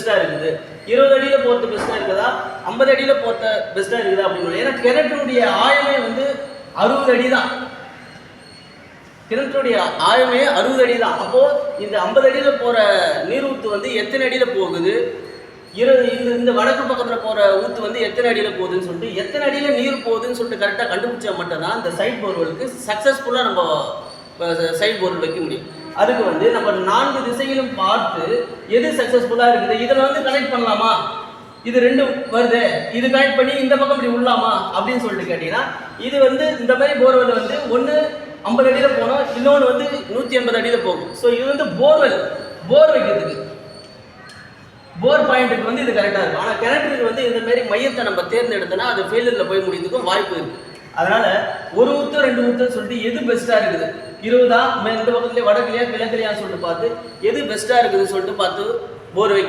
பெஸ்ட்டாக இருக்குது, 20 அடியில் போகிறது பெஸ்ட்டாக இருக்குதா, 50 அடியில் போகிறது பெஸ்ட்டாக இருக்குதா அப்படின்னு. ஏன்னா கிணற்றுடைய ஆழமே வந்து 60 அடி தான். கிணற்றுடைய ஆழமே 60 அடி தான். அப்போது இந்த 50 அடியில் போகிற நீர் ஊற்று வந்து எத்தனை அடியில் போகுது, இந்த வடக்கு பக்கத்தில் போகிற ஊற்று வந்து எத்தனை அடியில் போகுதுன்னு சொல்லிட்டு, எத்தனை அடியில் நீர் போகுதுன்னு சொல்லிட்டு கரெக்டாக கண்டுபிடிச்சா மட்டும்தான் இந்த சைட் போர்வெலுக்கு சக்ஸஸ்ஃபுல்லாக நம்ம சைட் போர்வெல் வைக்க முடியும். அதுக்கு வந்து நம்ம 4 திசைகளும் பார்த்து எது சக்ஸஸ்ஃபுல்லாக இருக்குது, இதில் வந்து கனெக்ட் பண்ணலாமா, இது 2 வருது, இது கனெக்ட் பண்ணி இந்த பக்கம் இப்படி உள்ளாமா அப்படின்னு சொல்லிட்டு கேட்டிங்கன்னா, இது வந்து இந்த மாதிரி போர்வெல் வந்து ஒன்று 50 அடியில் போனோம், இன்னொன்று வந்து 180 அடியில் போகும். ஸோ இது வந்து போர் வைக்கிறதுக்கு, போர் பாயிண்ட்டுக்கு வந்து இது கரெக்டாக இருக்கும். ஆனால் கிணற்றுக்கு வந்து இந்த மாதிரி மையத்தை நம்ம தேர்ந்தெடுத்தோன்னா அது ஃபெயிலியரில் போய் முடியறதுக்கும் வாய்ப்பு இருக்குது. அதனால் ஒரு ஊற்று 2 ஊற்றுன்னு சொல்லிட்டு எது பெஸ்ட்டாக இருக்குது, 20 இந்த பக்கத்துலேயே வடக்குலையா கிழக்குலையான்னு சொல்லிட்டு பார்த்து எது பெஸ்ட்டாக இருக்குதுன்னு சொல்லிட்டு பார்த்து போர் வைக்க